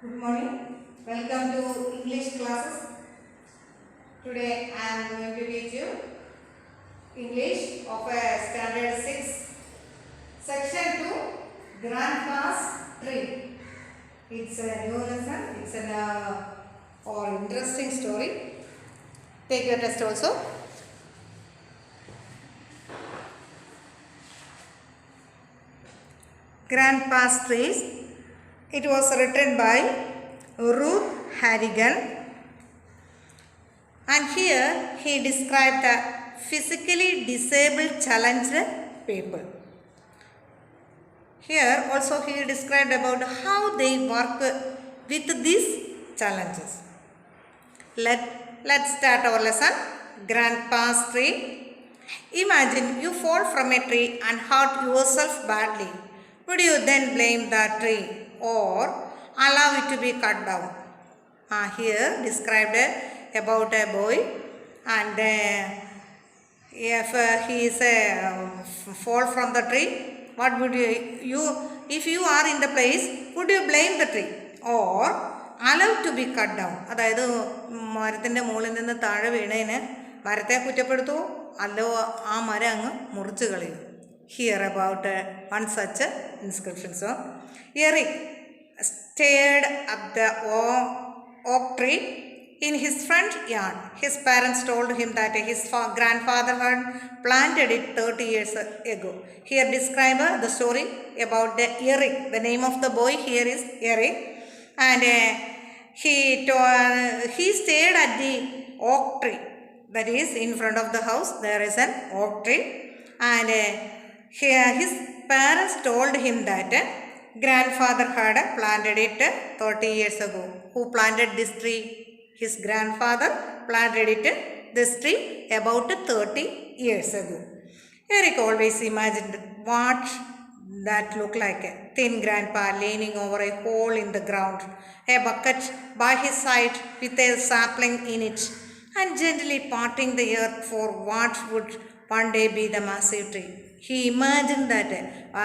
Good morning. Welcome to English classes. Today I am going to teach you English of Standard 6, Section 2, Grandpa's Tree. It's a new lesson. It's an or interesting story. Take your test also. Grandpa's Trees. It was written by Ruth Harrigan. And here he described the physically disabled challenged people. Here also he described about how they work with these challenges. Let's start our lesson. Grandpa's Tree. Imagine you fall from a tree and hurt yourself badly. Would you then blame the tree or allow it to be cut down? Here described about a boy, and if he is fall from the tree, what would you if you are in the place, would you blame the tree or allow to be cut down? അതായത് മരത്തിൻ്റെ മുകളിൽ നിന്ന് താഴെ വീണതിന് മരത്തെ കുറ്റപ്പെടുത്തുമോ അല്ലോ ആ മരം അങ്ങ് മുറിച്ച് കളയും? Here about one such inscription. So Eric stared up the oak tree in his front yard. His parents told him that his grandfather had planted it 30 years ago. Here describe the story about the Eric. The name of the boy here is Eric, and he stayed at the oak tree. That is in front of the house there is an oak tree, and his parents told him that grandfather had planted it 30 years ago. Who planted this tree? His grandfather planted it, this tree, about 30 years ago. Eric always imagined what that looked like. A thin grandpa leaning over a hole in the ground, a bucket by his side with a sapling in it, and gently parting the earth for what would one day be the massive tree. He imagined that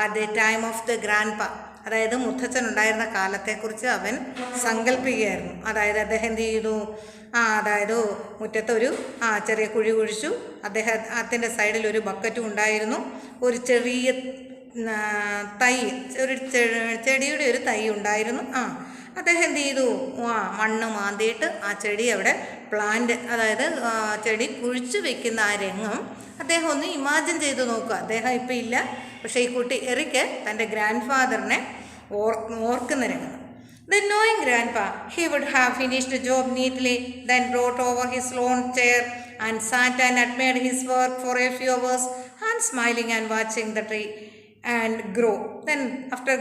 at the time of the grandpa, അതായത് മുത്തച്ഛൻ ഉണ്ടായിരുന്ന കാലത്തെക്കുറിച്ച് അവൻ സങ്കല്പിക്കുകയായിരുന്നു. അതായത് അദ്ദേഹം എന്ത് ചെയ്തു? അതായത് മുറ്റത്തൊരു ചെറിയ കുഴി കുഴിച്ചു. അദ്ദേഹത്തിൻ്റെ സൈഡിൽ ഒരു ബക്കറ്റും ഉണ്ടായിരുന്നു. ഒരു ചെറിയ തൈ, ഒരു ചെടിയുടെ ഒരു തൈ ഉണ്ടായിരുന്നു. അദ്ദേഹം എന്ത് ചെയ്തു? മണ്ണ് മാന്തിയിട്ട് ആ ചെടി അവിടെ പ്ലാന്റ്, അതായത് ചെടി കുഴിച്ചു വെക്കുന്ന ആ രംഗം അദ്ദേഹം ഒന്ന് ഇമാജിൻ ചെയ്ത് നോക്കുക. അദ്ദേഹം ഇപ്പം ഇല്ല, പക്ഷേ ഈ കുട്ടി എറിക്ക് തൻ്റെ ഗ്രാൻഡ് ഫാദറിനെ ഓർക്കുന്ന രംഗം. Then knowing grandpa, he would have finished the job neatly, then brought over his lawn chair and sat and admired his work for a few hours, and smiling and watching the tree and grow. Then after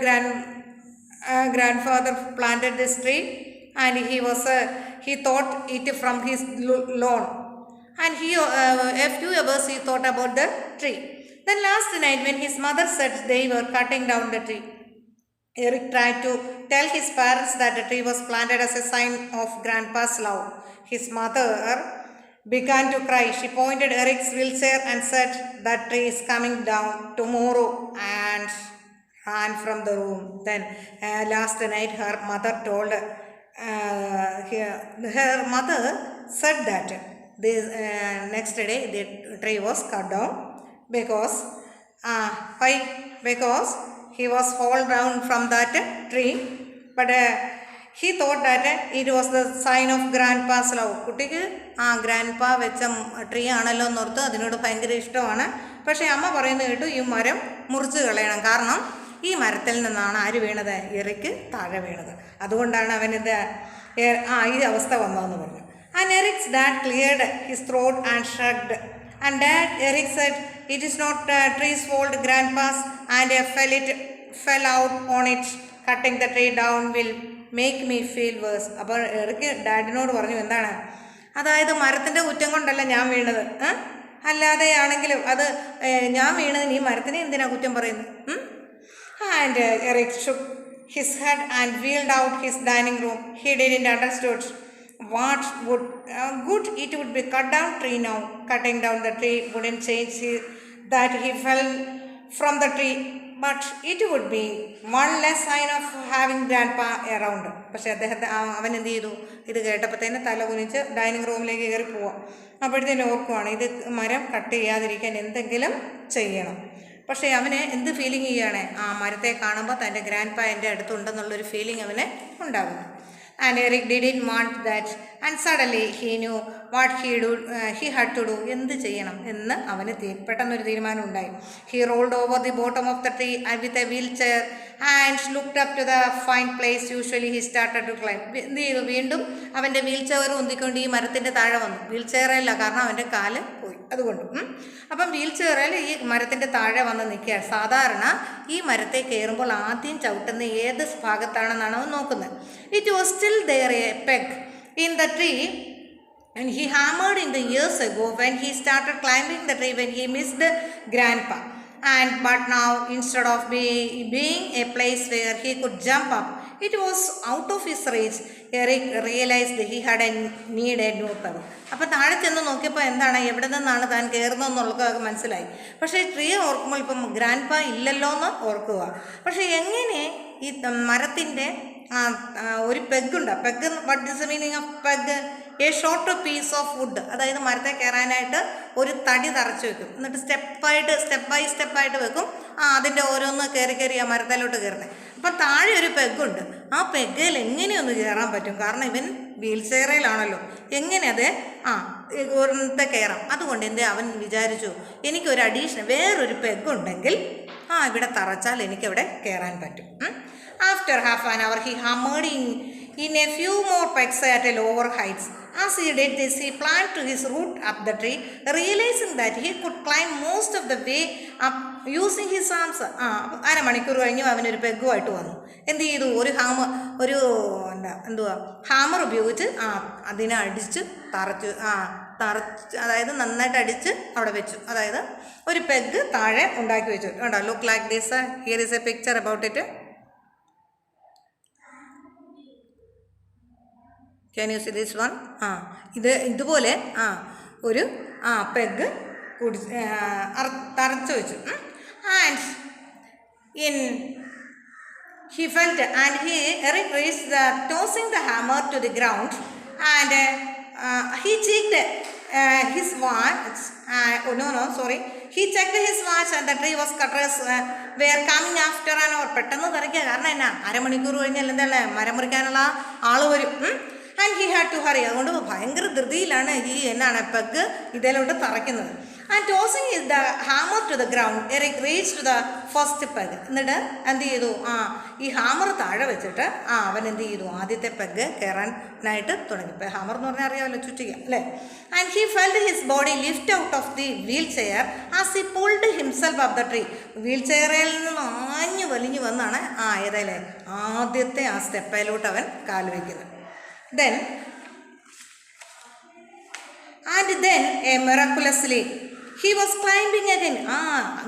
grandfather planted this tree, and he thought it from his lawn, and a few hours he thought about the tree. Then last night when his mother said they were cutting down the tree, Eric tried to tell his parents that the tree was planted as a sign of grandpa's love. His mother began to cry. She pointed Eric's wheelchair and said, "That tree is coming down tomorrow," and ran from the room. Then last night her mother said that this next day the tree was cut down because why? Because he was fall down from that tree, but he thought that it was the sign of grandpa's love. കുട്ടിക്ക് grandpa വെച്ച tree ആണല്ലോ എന്നോർത്ത് അതിനോട് ഭയങ്കര ഇഷ്ടമാണ്. പക്ഷേ അമ്മ പറയുന്നത് കേട്ടു ഈ മരം മുറിച്ച് കളയണം, കാരണം ഈ മരത്തിൽ നിന്നാണ് ആര് വീണത്? എറിക്ക് താഴെ വീണത്. അതുകൊണ്ടാണ് അവനിത് ഈ അവസ്ഥ വന്നതെന്ന് പറഞ്ഞു. And Eric's dad cleared his throat and shrugged. And Eric said, "It is not tree's fault, grandpa's, and fell out on it. Cutting the tree down will make me feel worse." അപ്പോൾ Eric ഡാഡിനോട് പറഞ്ഞു, എന്താണ്? അതായത് മരത്തിൻ്റെ കുറ്റം കൊണ്ടല്ല ഞാൻ വീണത്, അല്ലാതെ ആണെങ്കിലും അത് ഞാൻ വീണതിന് ഈ മരത്തിനെ എന്തിനാ കുറ്റം പറയുന്നത്? And Eric shook his head and wheeled out his dining room. He didn't understood what would good it would be cut down tree now. Cutting down the tree wouldn't change that he fell from the tree. But it would be one less sign of having grandpa around. പക്ഷെ അവൻ എന്ത് ചെയ്തു, ഇത് കേട്ടപ്പോഴത്തേന് തല കുനിച്ച് dining റൂമിലേക്ക് കയറി പോവാം. അപ്പോഴത്തേനും ഓർക്കുവാണ് ഇത് മരം കട്ട് ചെയ്യാതിരിക്കാൻ എന്തെങ്കിലും ചെയ്യണം. പക്ഷേ അവന് എന്ത് ഫീലിംഗ് ചെയ്യുകയാണ്, ആ മരത്തെ കാണുമ്പോൾ തൻ്റെ ഗ്രാൻഡ് പാ എൻ്റെ അടുത്തുണ്ടെന്നുള്ളൊരു ഫീലിംഗ് അവന് ഉണ്ടാകുന്നു. And Eric didn't want that, and suddenly he knew what he had to do. എന്ത് ചെയ്യണം എന്ന് അവന് പെട്ടെന്നൊരു തീരുമാനം ഉണ്ടായി. He rolled over the bottom of the tree with a wheelchair and looked up to the fine place. Usually he started to climb. എന്ത് ചെയ്തു, വീണ്ടും അവൻ്റെ വീൽ ചെയർ ഉന്തിക്കൊണ്ട് ഈ മരത്തിൻ്റെ താഴെ വന്നു. വീൽ ചെയറല്ല, കാരണം അവൻ്റെ കാല് പോയി, അതുകൊണ്ട്. അപ്പം വീൽ ചെയറിൽ ഈ മരത്തിൻ്റെ താഴെ വന്ന് നിൽക്കുക. സാധാരണ ഈ മരത്തെ കയറുമ്പോൾ ആദ്യം ചവിട്ടുന്ന ഏത് ഭാഗത്താണെന്നാണ് അവൻ നോക്കുന്നത്. It was still there a peg in the tree, and he hammered in the years ago when he started climbing the tree when he missed grandpa. But now, instead of being a place where he could jump up, it was out of his reach. Eric realized he had a need a new peg. അപ്പോൾ താഴെ ചെന്ന് നോക്കിയപ്പോൾ എന്താണ്, എവിടെ നിന്നാണ് താൻ കയറുന്നതെന്നുള്ളത് മനസ്സിലായി. പക്ഷേ ട്രീ ഓർക്കുമ്പോൾ ഇപ്പം ഗ്രാൻഡ് പാ ഇല്ലല്ലോ എന്ന് ഓർക്കുക. പക്ഷേ എങ്ങനെ ഈ മരത്തിൻ്റെ ഒരു പെഗുണ്ട്. Peg, what is the meaning of peg? A short piece of wood. അതായത് മരത്തെ കയറാനായിട്ട് ഒരു തടി തറച്ച് വെക്കും, എന്നിട്ട് സ്റ്റെപ്പ് ബൈ സ്റ്റെപ്പായിട്ട് വെക്കും. അതിൻ്റെ ഓരോന്ന് കയറി ആ മരത്തിലോട്ട് കയറുന്നത്. അപ്പം താഴെ ഒരു പെഗുണ്ട്. ആ പെഗ്ഗിൽ എങ്ങനെയൊന്ന് കയറാൻ പറ്റും, കാരണം ഇവൻ വീൽ ചെയറിലാണല്ലോ. എങ്ങനെ അത് ഒരത്തെ കയറാം. അതുകൊണ്ട് അവൻ വിചാരിച്ചു, എനിക്കൊരു അഡീഷണൽ വേറൊരു പെഗുണ്ടെങ്കിൽ ഇവിടെ തറച്ചാൽ എനിക്കവിടെ കയറാൻ പറ്റും. After half an hour, he hammered in a few more pegs at a lower heights. As he did this, he climbed to his root up the tree, realizing that he could climb most of the way up using his arms. അരമണിക്കൂർ കഴിഞ്ഞു അവനൊരു പെഗുമായിട്ട് വന്നു. എന്ത് ചെയ്തു, hammer ഉപയോഗിച്ച് അതിനെ അടിച്ച് തറച്ച്, അതായത് നന്നായിട്ട് അടിച്ച് അവിടെ വെച്ചു. അതായത് ഒരു പെഗ് താഴെ ഉണ്ടാക്കി വെച്ചു. കണ്ടോ, look like this. Here is a picture about it. Can you see this one? ഇതുപോലെ ഒരു പെഗ് തറച്ച് വെച്ചു. And he felt, and Eric reached tossing the hammer to the ground, and he checked his watch. He checked his watch, and the tree was cutters were coming after an hour. പെട്ടെന്ന് തറയ്ക്കുക, കാരണം എന്നാ, അരമണിക്കൂർ കഴിഞ്ഞാൽ എന്തല്ലേ മരം മുറിക്കാനുള്ള ആള് വരും. And he had to hurry. അതുകൊണ്ട് ഭയങ്കര ധൃതിയിലാണ് ഈ പെഗ് ഇതിലോട്ട് തറയ്ക്കുന്നത്. And tossing the hammer to the ground, Eric reach to the first peg. എന്നിട്ട് എന്ത് ചെയ്തു, ഈ ഹാമർ താഴെ വെച്ചിട്ട് അവൻ എന്ത് ചെയ്തു, ആദ്യത്തെ പെഗ് കയറാനായിട്ട് തുടങ്ങി. ഇപ്പം ഹാമർ എന്ന് പറഞ്ഞാൽ അറിയാമല്ലോ, ചുറ്റിക അല്ലേ. And he felt his body lift out of the wheel chair as he pulled himself up the tree. Wheel ചെയറിൽ നിന്ന് ആഞ്ഞു വലിഞ്ഞു വന്നാണ് ഏതായാലേ ആദ്യത്തെ സ്റ്റെപ്പയിലോട്ട് അവൻ കാൽ വയ്ക്കുന്നത്. Then miraculously he was climbing again.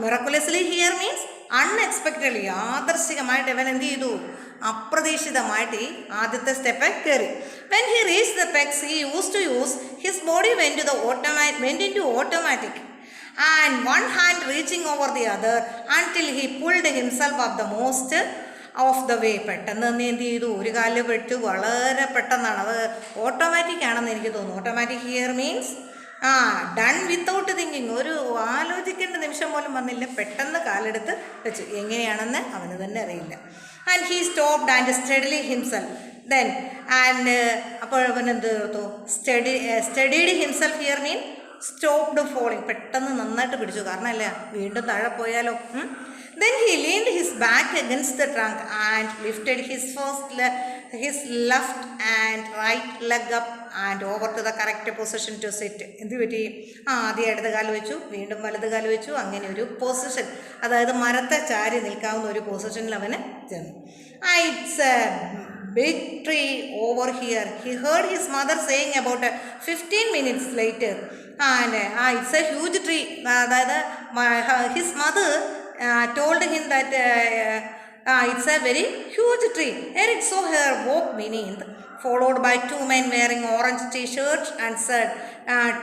Miraculously here means unexpectedly. യാദർശികമായിട്ട് അവൻ എന്ത് ചെയ്തു, അപ്രതീക്ഷിതമായിട്ട് ഈ ആദ്യത്തെ സ്റ്റെപ്പ് കയറി. When he reached the pegs he used to use, his body went into automatic, and one hand reaching over the other until he pulled himself up the most of the way. പെട്ടെന്ന് തന്നെ എന്ത് ചെയ്തു, ഒരു കാലിൽ വെച്ചു. വളരെ പെട്ടെന്നാണ് അത്. ഓട്ടോമാറ്റിക് ആണെന്ന് എനിക്ക് തോന്നുന്നു. Automatic here means done without thinking. ഒരു ആലോചിക്കേണ്ട നിമിഷം പോലും വന്നില്ല, പെട്ടെന്ന് കാലെടുത്ത് വെച്ചു. എങ്ങനെയാണെന്ന് അവന് തന്നെ അറിയില്ല. And he stopped and steadily himself. Then അപ്പോൾ അവൻ എന്ത് ചെയ്തു, studied himself here mean stopped falling. പെട്ടെന്ന് നന്നായിട്ട് പിടിച്ചു, കാരണം അല്ല വീണ്ടും താഴെ പോയാലോ. Then he leaned his back against the trunk and lifted his left and right leg up and over to the correct position to sit. എന്ത് പറ്റി, ആദ്യം ഇടത് കാല് വെച്ചു, വീണ്ടും വലത് കാല് വെച്ചു. അങ്ങനെ ഒരു പൊസിഷൻ, അതായത് മരത്തെ ചാരി നിൽക്കാവുന്ന ഒരു പൊസിഷനിൽ അവന് ചെന്നു. It's a big tree over here, he heard his mother saying about 15 minutes later. And it's a huge tree. അതായത് his mother told him that it's a very huge tree. Eric saw her walk beneath, followed by two men wearing orange t-shirts, and said,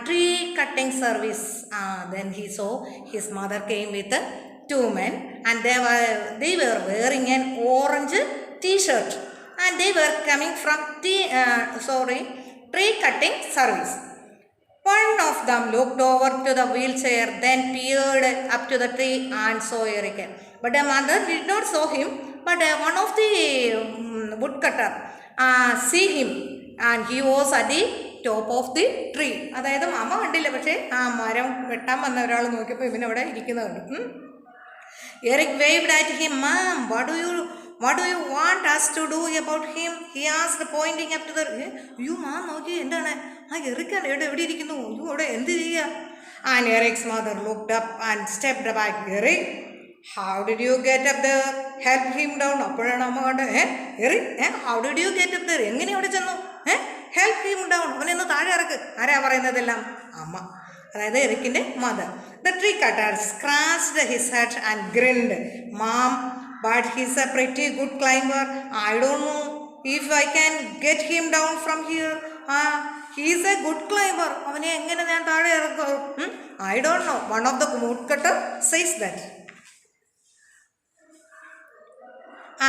tree cutting service. Then he saw his mother came with two men, and they were wearing an orange t-shirt, and they were coming from tree cutting service. One of them looked over to the wheelchair, then peered up to the tree and saw Eric. But the mother did not saw him, but one of the woodcutter see him, and he was at the top of the tree. അതായത് അമ്മ കണ്ടില്ല, പക്ഷേ ആ മരം വെട്ടാൻ വന്ന ഒരാൾ നോക്കിയപ്പോൾ ഇവനവിടെ ഇരിക്കുന്നുണ്ട്. Eric waved at him. Mom, what do you want us to do about him? He asked, pointing up to the... You, mom, നോക്കി എന്താണ് ആ എറിക്കാണ് എവിടെ ഇരിക്കുന്നു, യു അവിടെ എന്ത് ചെയ്യുക? And Eric's mother looked up and stepped back. Eric, how did you get up there? Help him down. അപ്പോഴാണ് അമ്മ കണ്ടത്, Eric, how did you get up there? എങ്ങനെ അവിടെ ചെന്നു? Help him down. അവനെന്ന് താഴെ ഇറക്ക്. ആരാ പറയുന്നതെല്ലാം? അമ്മ, അതായത് എറിക്കിൻ്റെ mother. The tree cutter scratched his head and grinned. Mom, but he's a pretty good climber. I don't know if I can get him down from here. He's a good climber. അവനെ എങ്ങനെ ഞാൻ താഴെ ഇറക്കും? I don't know. One of the woodcutter says that.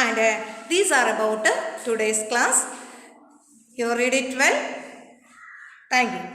And these are about today's class. You read it well. Thank you.